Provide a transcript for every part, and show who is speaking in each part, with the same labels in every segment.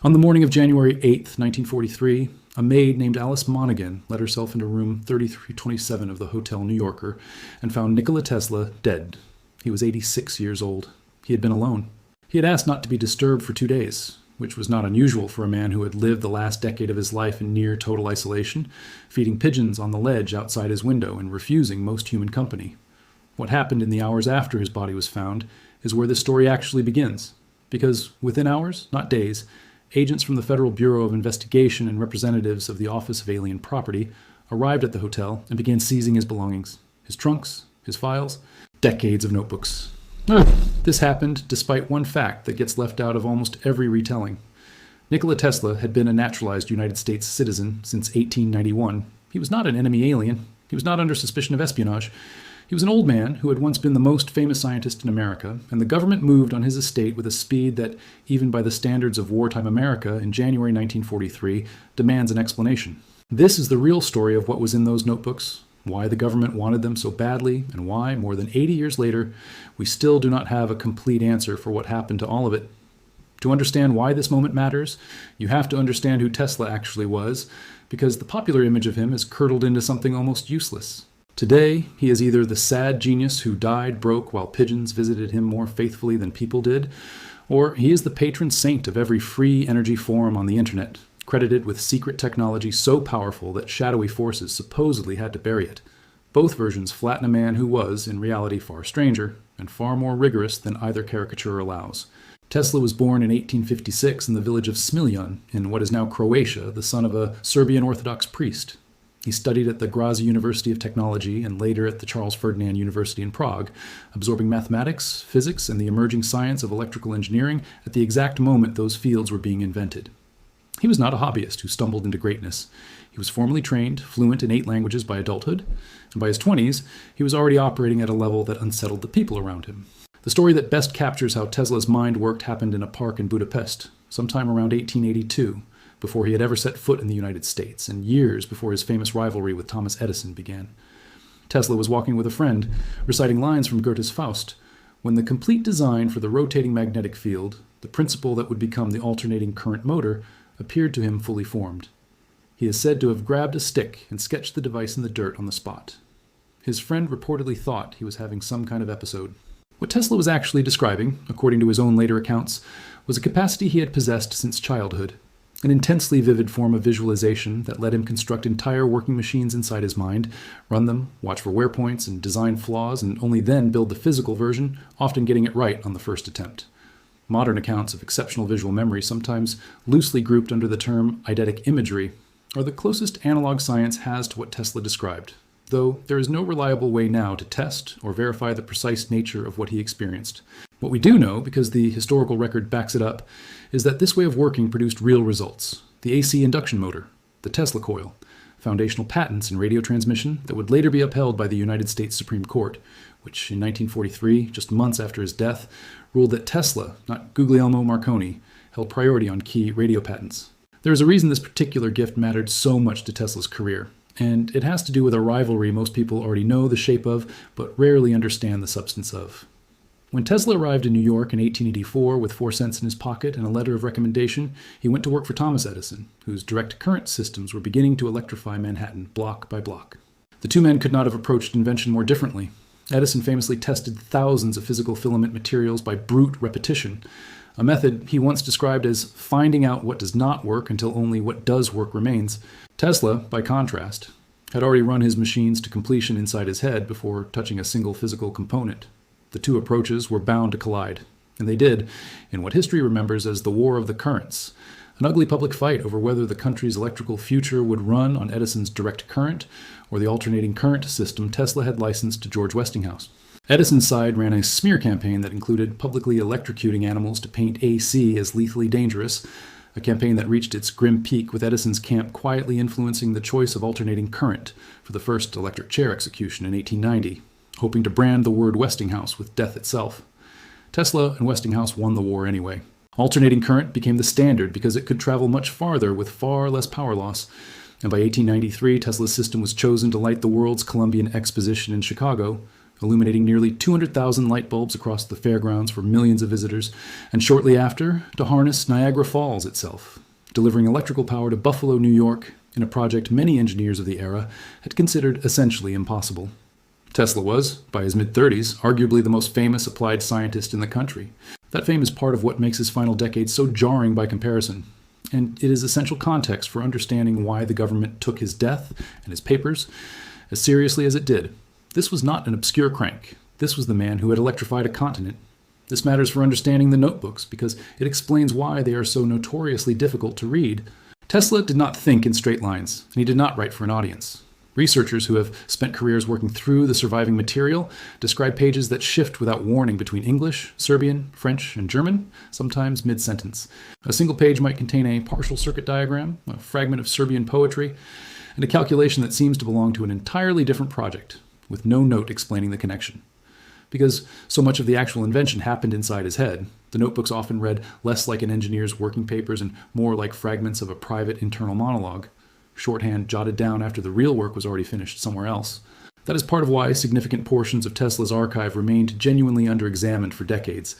Speaker 1: On the morning of January 8th, 1943, a maid named Alice Monaghan let herself into room 3327 of the Hotel New Yorker and found Nikola Tesla dead. He was 86 years old. He had been alone. He had asked not to be disturbed for 2 days, which was not unusual for a man who had lived the last decade of his life in near total isolation, feeding pigeons on the ledge outside his window and refusing most human company. What happened in the hours after his body was found is where this story actually begins, because within hours, not days, agents from the Federal Bureau of Investigation and representatives of the Office of Alien Property arrived at the hotel and began seizing his belongings, his trunks, his files, decades of notebooks. This happened despite one fact that gets left out of almost every retelling. Nikola Tesla had been a naturalized United States citizen since 1891. He was not an enemy alien. He was not under suspicion of espionage. He was an old man who had once been the most famous scientist in America, and the government moved on his estate with a speed that, even by the standards of wartime America in January 1943, demands an explanation. This is the real story of what was in those notebooks, why the government wanted them so badly, and why, more than 80 years later, we still do not have a complete answer for what happened to all of it. To understand why this moment matters, you have to understand who Tesla actually was, because the popular image of him has curdled into something almost useless. Today, he is either the sad genius who died broke while pigeons visited him more faithfully than people did, or he is the patron saint of every free energy forum on the internet, credited with secret technology so powerful that shadowy forces supposedly had to bury it. Both versions flatten a man who was, in reality, far stranger and far more rigorous than either caricature allows. Tesla was born in 1856 in the village of Smiljan, in what is now Croatia, the son of a Serbian Orthodox priest. He studied at the Graz University of Technology and later at the Charles Ferdinand University in Prague, absorbing mathematics, physics, and the emerging science of electrical engineering at the exact moment those fields were being invented. He was not a hobbyist who stumbled into greatness. He was formally trained, fluent in 8 languages by adulthood, and by his 20s, he was already operating at a level that unsettled the people around him. The story that best captures how Tesla's mind worked happened in a park in Budapest, sometime around 1882, before he had ever set foot in the United States, and years before his famous rivalry with Thomas Edison began. Tesla was walking with a friend, reciting lines from Goethe's Faust, when the complete design for the rotating magnetic field, the principle that would become the alternating current motor, appeared to him fully formed. He is said to have grabbed a stick and sketched the device in the dirt on the spot. His friend reportedly thought he was having some kind of episode. What Tesla was actually describing, according to his own later accounts, was a capacity he had possessed since childhood, an intensely vivid form of visualization that let him construct entire working machines inside his mind, run them, watch for wear points, and design flaws, and only then build the physical version, often getting it right on the first attempt. Modern accounts of exceptional visual memory, sometimes loosely grouped under the term eidetic imagery, are the closest analog science has to what Tesla described, though there is no reliable way now to test or verify the precise nature of what he experienced. What we do know, because the historical record backs it up, is that this way of working produced real results. The AC induction motor, the Tesla coil, foundational patents in radio transmission that would later be upheld by the United States Supreme Court, which in 1943, just months after his death, ruled that Tesla, not Guglielmo Marconi, held priority on key radio patents. There is a reason this particular gift mattered so much to Tesla's career, and it has to do with a rivalry most people already know the shape of, but rarely understand the substance of. When Tesla arrived in New York in 1884 with 4 cents in his pocket and a letter of recommendation, he went to work for Thomas Edison, whose direct current systems were beginning to electrify Manhattan block by block. The two men could not have approached invention more differently. Edison famously tested thousands of physical filament materials by brute repetition, a method he once described as finding out what does not work until only what does work remains. Tesla, by contrast, had already run his machines to completion inside his head before touching a single physical component. The two approaches were bound to collide, and they did, in what history remembers as the War of the Currents, an ugly public fight over whether the country's electrical future would run on Edison's direct current or the alternating current system Tesla had licensed to George Westinghouse. Edison's side ran a smear campaign that included publicly electrocuting animals to paint AC as lethally dangerous, a campaign that reached its grim peak with Edison's camp quietly influencing the choice of alternating current for the first electric chair execution in 1890, hoping to brand the word Westinghouse with death itself. Tesla and Westinghouse won the war anyway. Alternating current became the standard because it could travel much farther with far less power loss, and by 1893 Tesla's system was chosen to light the world's Columbian Exposition in Chicago, illuminating nearly 200,000 light bulbs across the fairgrounds for millions of visitors, and shortly after, to harness Niagara Falls itself, delivering electrical power to Buffalo, New York, in a project many engineers of the era had considered essentially impossible. Tesla was, by his mid-30s, arguably the most famous applied scientist in the country. That fame is part of what makes his final decade so jarring by comparison, and it is essential context for understanding why the government took his death and his papers as seriously as it did. This was not an obscure crank. This was the man who had electrified a continent. This matters for understanding the notebooks because it explains why they are so notoriously difficult to read. Tesla did not think in straight lines, and he did not write for an audience. Researchers who have spent careers working through the surviving material describe pages that shift without warning between English, Serbian, French, and German, sometimes mid-sentence. A single page might contain a partial circuit diagram, a fragment of Serbian poetry, and a calculation that seems to belong to an entirely different project, with no note explaining the connection. Because so much of the actual invention happened inside his head, the notebooks often read less like an engineer's working papers and more like fragments of a private internal monologue, shorthand jotted down after the real work was already finished somewhere else. That is part of why significant portions of Tesla's archive remained genuinely under-examined for decades.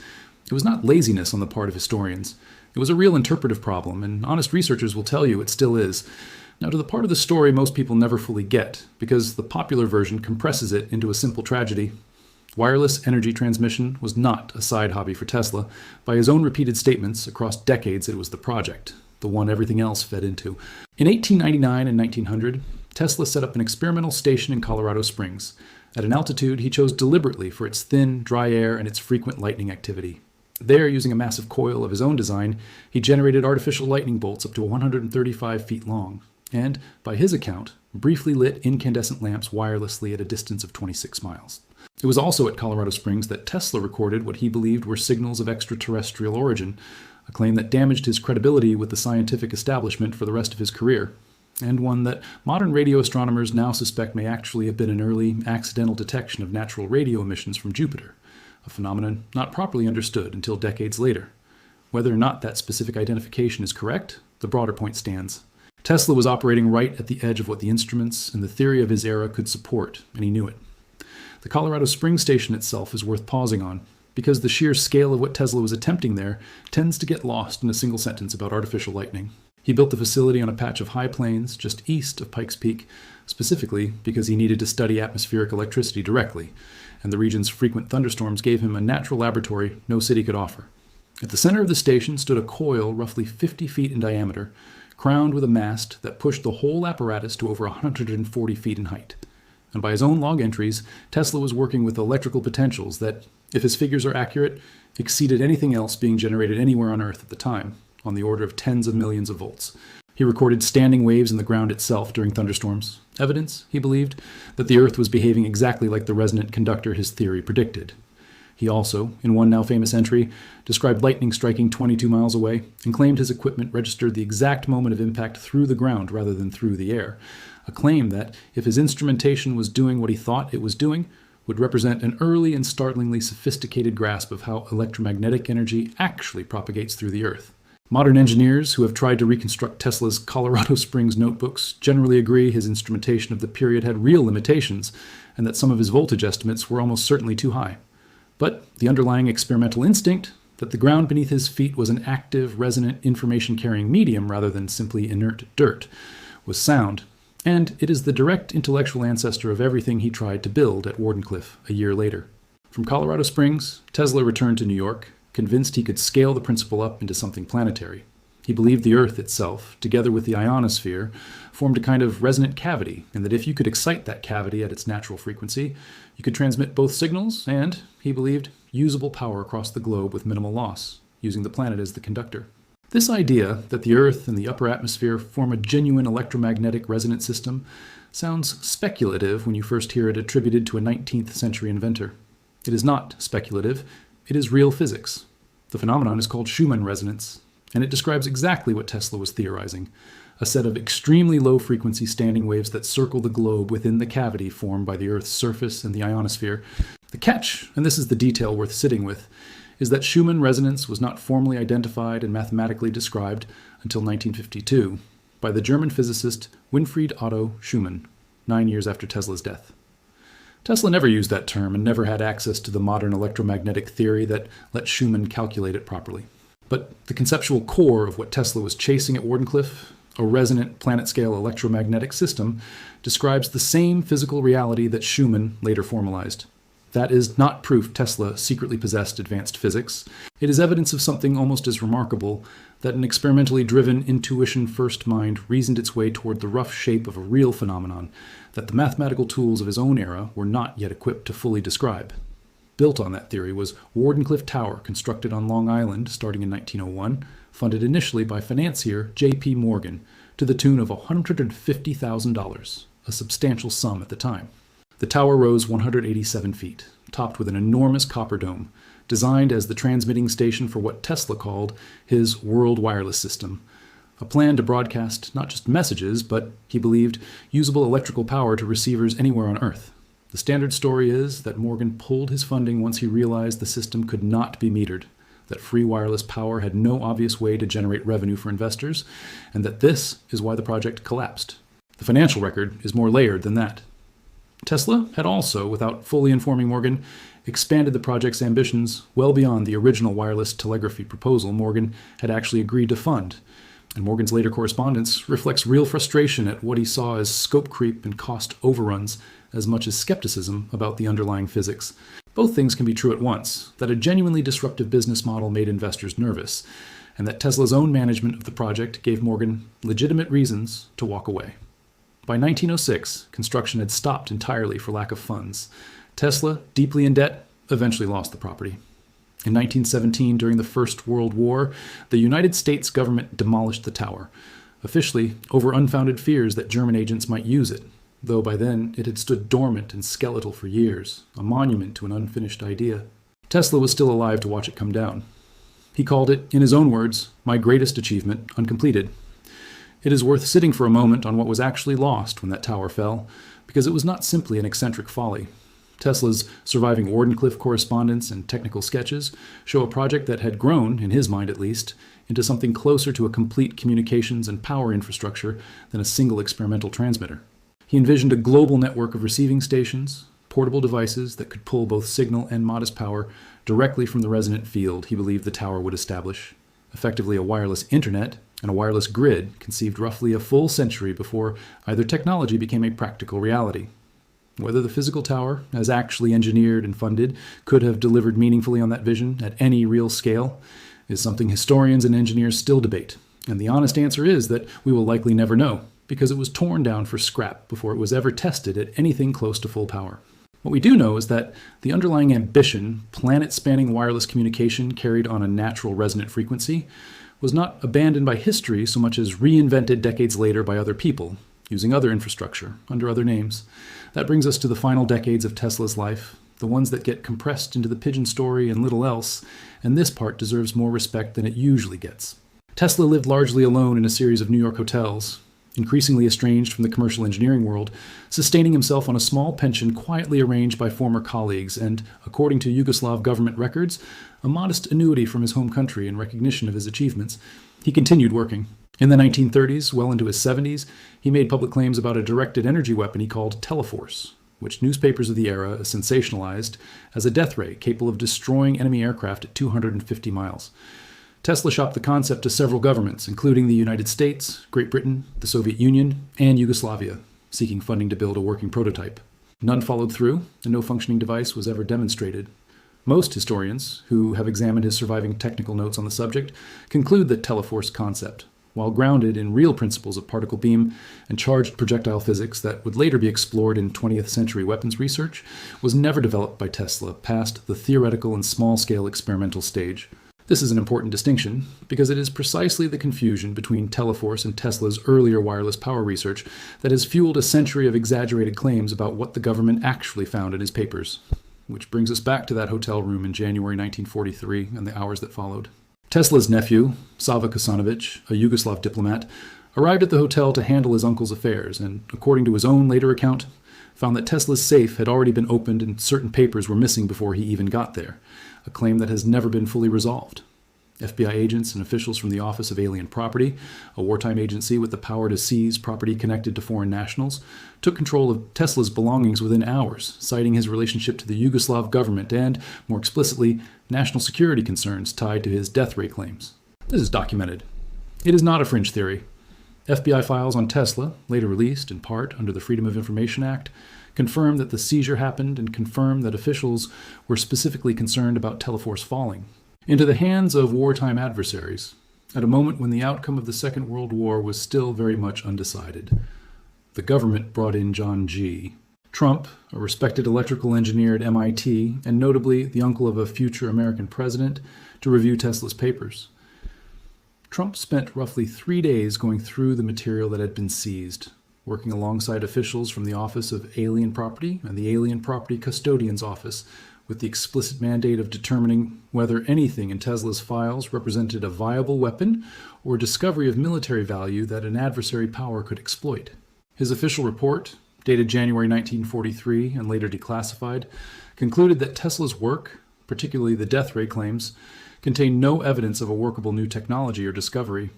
Speaker 1: It was not laziness on the part of historians. It was a real interpretive problem, and honest researchers will tell you it still is. Now, to the part of the story most people never fully get, because the popular version compresses it into a simple tragedy. Wireless energy transmission was not a side hobby for Tesla. By his own repeated statements, across decades it was the project, the one everything else fed into. In 1899 and 1900, Tesla set up an experimental station in Colorado Springs, at an altitude he chose deliberately for its thin, dry air and its frequent lightning activity. There, using a massive coil of his own design, he generated artificial lightning bolts up to 135 feet long, and, by his account, briefly lit incandescent lamps wirelessly at a distance of 26 miles. It was also at Colorado Springs that Tesla recorded what he believed were signals of extraterrestrial origin, a claim that damaged his credibility with the scientific establishment for the rest of his career, and one that modern radio astronomers now suspect may actually have been an early, accidental detection of natural radio emissions from Jupiter, a phenomenon not properly understood until decades later. Whether or not that specific identification is correct, the broader point stands. Tesla was operating right at the edge of what the instruments and the theory of his era could support, and he knew it. The Colorado Springs station itself is worth pausing on, because the sheer scale of what Tesla was attempting there tends to get lost in a single sentence about artificial lightning. He built the facility on a patch of high plains just east of Pikes Peak, specifically because he needed to study atmospheric electricity directly, and the region's frequent thunderstorms gave him a natural laboratory no city could offer. At the center of the station stood a coil roughly 50 feet in diameter, crowned with a mast that pushed the whole apparatus to over 140 feet in height. And by his own log entries, Tesla was working with electrical potentials that, if his figures are accurate, exceeded anything else being generated anywhere on Earth at the time, on the order of tens of millions of volts. He recorded standing waves in the ground itself during thunderstorms, evidence, he believed, that the Earth was behaving exactly like the resonant conductor his theory predicted. He also, in one now famous entry, described lightning striking 22 miles away and claimed his equipment registered the exact moment of impact through the ground rather than through the air, a claim that, if his instrumentation was doing what he thought it was doing, would represent an early and startlingly sophisticated grasp of how electromagnetic energy actually propagates through the Earth. Modern engineers who have tried to reconstruct Tesla's Colorado Springs notebooks generally agree his instrumentation of the period had real limitations, and that some of his voltage estimates were almost certainly too high. But the underlying experimental instinct, that the ground beneath his feet was an active, resonant, information-carrying medium rather than simply inert dirt, was sound, and it is the direct intellectual ancestor of everything he tried to build at Wardenclyffe a year later. From Colorado Springs, Tesla returned to New York, convinced he could scale the principle up into something planetary. He believed the Earth itself, together with the ionosphere, formed a kind of resonant cavity, and that if you could excite that cavity at its natural frequency, you could transmit both signals and, he believed, usable power across the globe with minimal loss, using the planet as the conductor. This idea that the Earth and the upper atmosphere form a genuine electromagnetic resonance system sounds speculative when you first hear it attributed to a 19th century inventor. It is not speculative, it is real physics. The phenomenon is called Schumann resonance, and it describes exactly what Tesla was theorizing, a set of extremely low-frequency standing waves that circle the globe within the cavity formed by the Earth's surface and the ionosphere. The catch, and this is the detail worth sitting with, is that Schumann resonance was not formally identified and mathematically described until 1952 by the German physicist Winfried Otto Schumann, 9 years after Tesla's death. Tesla never used that term and never had access to the modern electromagnetic theory that let Schumann calculate it properly. But the conceptual core of what Tesla was chasing at Wardenclyffe, a resonant planet-scale electromagnetic system, describes the same physical reality that Schumann later formalized. That is not proof Tesla secretly possessed advanced physics. It is evidence of something almost as remarkable, that an experimentally driven intuition-first mind reasoned its way toward the rough shape of a real phenomenon that the mathematical tools of his own era were not yet equipped to fully describe. Built on that theory was Wardenclyffe Tower, constructed on Long Island starting in 1901, funded initially by financier J.P. Morgan, to the tune of $150,000, a substantial sum at the time. The tower rose 187 feet, topped with an enormous copper dome, designed as the transmitting station for what Tesla called his world wireless system, a plan to broadcast not just messages, but, he believed, usable electrical power to receivers anywhere on Earth. The standard story is that Morgan pulled his funding once he realized the system could not be metered, that free wireless power had no obvious way to generate revenue for investors, and that this is why the project collapsed. The financial record is more layered than that. Tesla had also, without fully informing Morgan, expanded the project's ambitions well beyond the original wireless telegraphy proposal Morgan had actually agreed to fund. And Morgan's later correspondence reflects real frustration at what he saw as scope creep and cost overruns, as much as skepticism about the underlying physics. Both things can be true at once, that a genuinely disruptive business model made investors nervous, and that Tesla's own management of the project gave Morgan legitimate reasons to walk away. By 1906, construction had stopped entirely for lack of funds. Tesla, deeply in debt, eventually lost the property. In 1917, during the First World War, the United States government demolished the tower, officially over unfounded fears that German agents might use it, though by then it had stood dormant and skeletal for years, a monument to an unfinished idea. Tesla was still alive to watch it come down. He called it, in his own words, my greatest achievement, uncompleted. It is worth sitting for a moment on what was actually lost when that tower fell, because it was not simply an eccentric folly. Tesla's surviving Wardenclyffe correspondence and technical sketches show a project that had grown, in his mind at least, into something closer to a complete communications and power infrastructure than a single experimental transmitter. He envisioned a global network of receiving stations, portable devices that could pull both signal and modest power directly from the resonant field he believed the tower would establish. Effectively a wireless internet and a wireless grid conceived roughly a full century before either technology became a practical reality. Whether the physical tower, as actually engineered and funded, could have delivered meaningfully on that vision at any real scale is something historians and engineers still debate. And the honest answer is that we will likely never know, because it was torn down for scrap before it was ever tested at anything close to full power. What we do know is that the underlying ambition, planet-spanning wireless communication carried on a natural resonant frequency, was not abandoned by history so much as reinvented decades later by other people, using other infrastructure, under other names. That brings us to the final decades of Tesla's life, the ones that get compressed into the pigeon story and little else, and this part deserves more respect than it usually gets. Tesla lived largely alone in a series of New York hotels, increasingly estranged from the commercial engineering world, sustaining himself on a small pension quietly arranged by former colleagues and, according to Yugoslav government records, a modest annuity from his home country in recognition of his achievements. He continued working. In the 1930s, well into his 70s, he made public claims about a directed energy weapon he called Teleforce, which newspapers of the era sensationalized as a death ray capable of destroying enemy aircraft at 250 miles. Tesla shopped the concept to several governments, including the United States, Great Britain, the Soviet Union, and Yugoslavia, seeking funding to build a working prototype. None followed through, and no functioning device was ever demonstrated. Most historians, who have examined his surviving technical notes on the subject, conclude that Teleforce concept, while grounded in real principles of particle beam and charged projectile physics that would later be explored in 20th century weapons research, was never developed by Tesla past the theoretical and small-scale experimental stage. This is an important distinction, because it is precisely the confusion between Teleforce and Tesla's earlier wireless power research that has fueled a century of exaggerated claims about what the government actually found in his papers. Which brings us back to that hotel room in January 1943 and the hours that followed. Tesla's nephew, Sava Kosanovic, a Yugoslav diplomat, arrived at the hotel to handle his uncle's affairs and, according to his own later account, found that Tesla's safe had already been opened and certain papers were missing before he even got there, a claim that has never been fully resolved. FBI agents and officials from the Office of Alien Property, a wartime agency with the power to seize property connected to foreign nationals, took control of Tesla's belongings within hours, citing his relationship to the Yugoslav government and, more explicitly, national security concerns tied to his death ray claims. This is documented. It is not a fringe theory. FBI files on Tesla, later released in part under the Freedom of Information Act, confirm that the seizure happened and confirm that officials were specifically concerned about Teleforce falling into the hands of wartime adversaries, at a moment when the outcome of the Second World War was still very much undecided. The government brought in John G. Trump, a respected electrical engineer at MIT, and notably the uncle of a future American president, to review Tesla's papers. Trump spent roughly 3 days going through the material that had been seized, working alongside officials from the Office of Alien Property and the Alien Property Custodian's Office, with the explicit mandate of determining whether anything in Tesla's files represented a viable weapon or discovery of military value that an adversary power could exploit. His official report, dated January 1943 and later declassified, concluded that Tesla's work, particularly the death ray claims, contained no evidence of a workable new technology or discovery,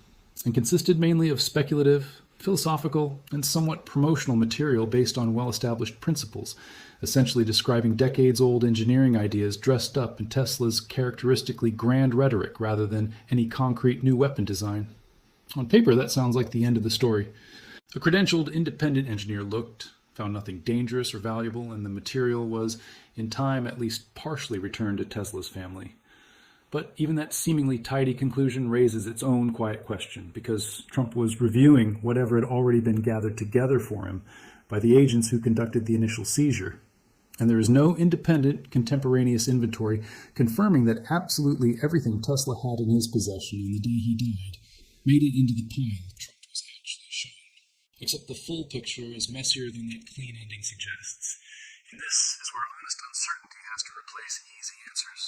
Speaker 1: and consisted mainly of speculative, philosophical, and somewhat promotional material based on well-established principles, essentially describing decades-old engineering ideas dressed up in Tesla's characteristically grand rhetoric rather than any concrete new weapon design. On paper, that sounds like the end of the story. A credentialed independent engineer looked, found nothing dangerous or valuable, and the material was, in time, at least partially returned to Tesla's family. But even that seemingly tidy conclusion raises its own quiet question, because Trump was reviewing whatever had already been gathered together for him by the agents who conducted the initial seizure. And there is no independent, contemporaneous inventory confirming that absolutely everything Tesla had in his possession on the day he died made it into the pile Trump was actually shown. Except the full picture is messier than that clean ending suggests. And this is where honest uncertainty has to replace easy answers.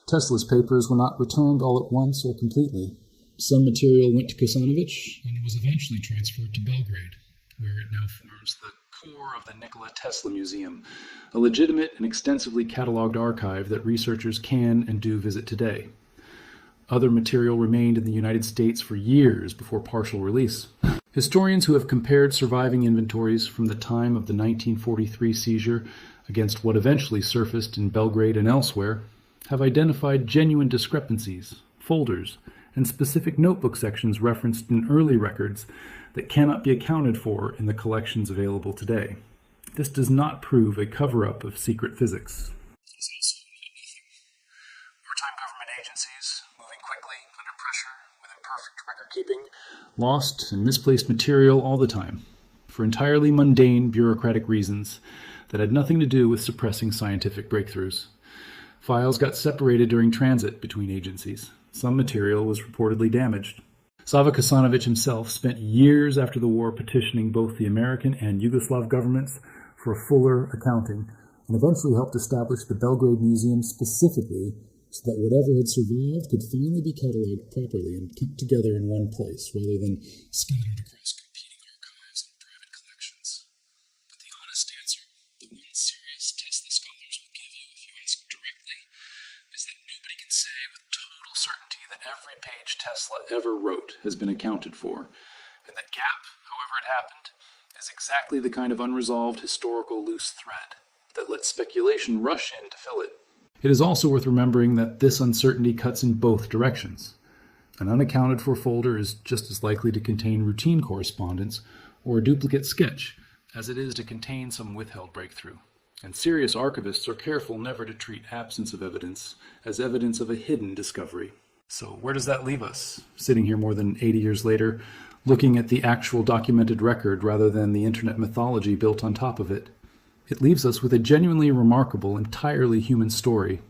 Speaker 1: Tesla's papers were not returned all at once or completely. Some material went to Kosanovich and was eventually transferred to Belgrade, where it now forms the core of the Nikola Tesla Museum, a legitimate and extensively cataloged archive that researchers can and do visit today. Other material remained in the United States for years before partial release. Historians who have compared surviving inventories from the time of the 1943 seizure against what eventually surfaced in Belgrade and elsewhere have identified genuine discrepancies, folders, and specific notebook sections referenced in early records that cannot be accounted for in the collections available today. This does not prove a cover-up of secret physics. Wartime government agencies, moving quickly, under pressure, with imperfect record-keeping, lost and misplaced material all the time, for entirely mundane bureaucratic reasons that had nothing to do with suppressing scientific breakthroughs. Files got separated during transit between agencies. Some material was reportedly damaged. Sava Kosanovich himself spent years after the war petitioning both the American and Yugoslav governments for a fuller accounting, and eventually helped establish the Belgrade Museum specifically so that whatever had survived could finally be cataloged properly and kept together in one place, rather than scattered across competing archives and private collections. But the honest answer, the one serious Tesla scholars will give you if you ask directly, is that nobody can say with total certainty that every page Tesla ever wrote has been accounted for, and that gap, however it happened, is exactly the kind of unresolved historical loose thread that lets speculation rush in to fill it. It is also worth remembering that this uncertainty cuts in both directions. An unaccounted for folder is just as likely to contain routine correspondence or a duplicate sketch as it is to contain some withheld breakthrough. And serious archivists are careful never to treat absence of evidence as evidence of a hidden discovery. So where does that leave us, sitting here more than 80 years later, looking at the actual documented record rather than the internet mythology built on top of it? It leaves us with a genuinely remarkable, entirely human story,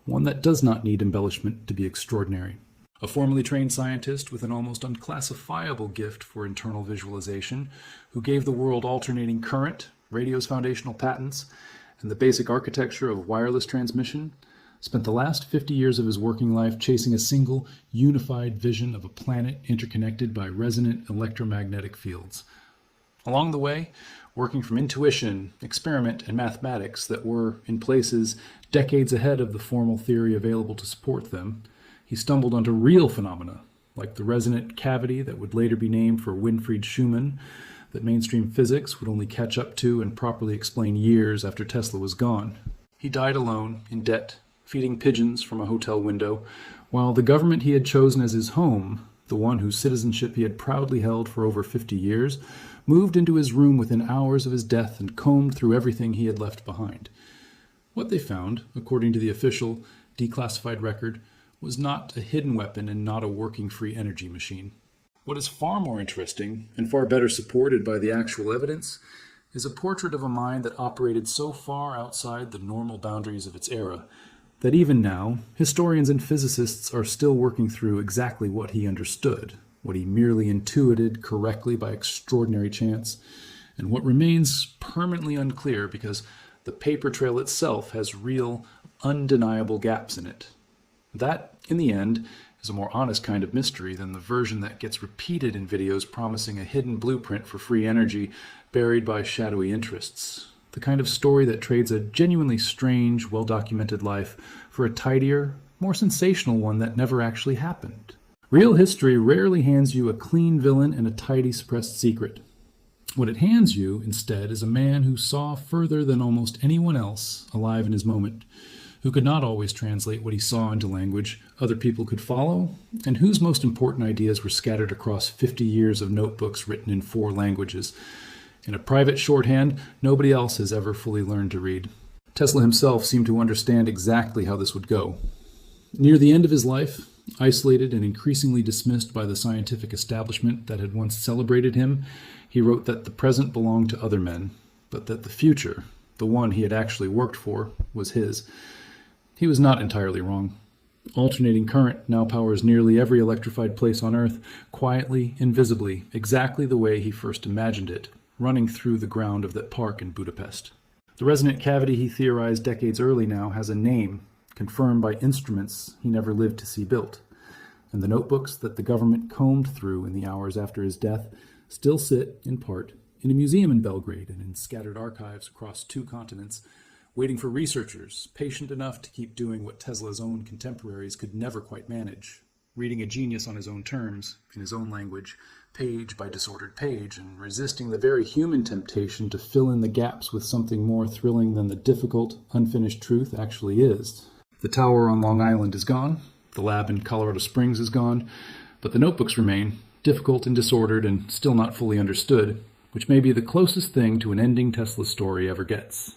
Speaker 1: one that does not need embellishment to be extraordinary. A formally trained scientist with an almost unclassifiable gift for internal visualization, who gave the world alternating current, radio's foundational patents, and the basic architecture of wireless transmission, spent the last 50 years of his working life chasing a single, unified vision of a planet interconnected by resonant electromagnetic fields. Along the way, working from intuition, experiment, and mathematics that were, in places, decades ahead of the formal theory available to support them, he stumbled onto real phenomena, like the resonant cavity that would later be named for Winfried Schumann, that mainstream physics would only catch up to and properly explain years after Tesla was gone. He died alone, in debt, feeding pigeons from a hotel window, while the government he had chosen as his home, the one whose citizenship he had proudly held for over 50 years, moved into his room within hours of his death and combed through everything he had left behind. What they found, according to the official, declassified record, was not a hidden weapon and not a working free energy machine. What is far more interesting, and far better supported by the actual evidence, is a portrait of a mind that operated so far outside the normal boundaries of its era that even now, historians and physicists are still working through exactly what he understood, what he merely intuited correctly by extraordinary chance, and what remains permanently unclear because the paper trail itself has real, undeniable gaps in it. That, in the end, is a more honest kind of mystery than the version that gets repeated in videos promising a hidden blueprint for free energy buried by shadowy interests. The kind of story that trades a genuinely strange, well-documented life for a tidier, more sensational one that never actually happened. Real history rarely hands you a clean villain and a tidy suppressed secret. What it hands you, instead, is a man who saw further than almost anyone else alive in his moment, who could not always translate what he saw into language other people could follow, and whose most important ideas were scattered across 50 years of notebooks written in 4 languages. In a private shorthand nobody else has ever fully learned to read. Tesla himself seemed to understand exactly how this would go. Near the end of his life, isolated and increasingly dismissed by the scientific establishment that had once celebrated him, he wrote that the present belonged to other men, but that the future, the one he had actually worked for, was his. He was not entirely wrong. Alternating current now powers nearly every electrified place on Earth, quietly, invisibly, exactly the way he first imagined it, running through the ground of that park in Budapest. The resonant cavity he theorized decades early now has a name, confirmed by instruments he never lived to see built. And the notebooks that the government combed through in the hours after his death still sit, in part, in a museum in Belgrade and in scattered archives across 2 continents, waiting for researchers patient enough to keep doing what Tesla's own contemporaries could never quite manage, reading a genius on his own terms, in his own language, page by disordered page, and resisting the very human temptation to fill in the gaps with something more thrilling than the difficult, unfinished truth actually is. The tower on Long Island is gone, the lab in Colorado Springs is gone, but the notebooks remain, difficult and disordered and still not fully understood, which may be the closest thing to an ending Tesla story ever gets.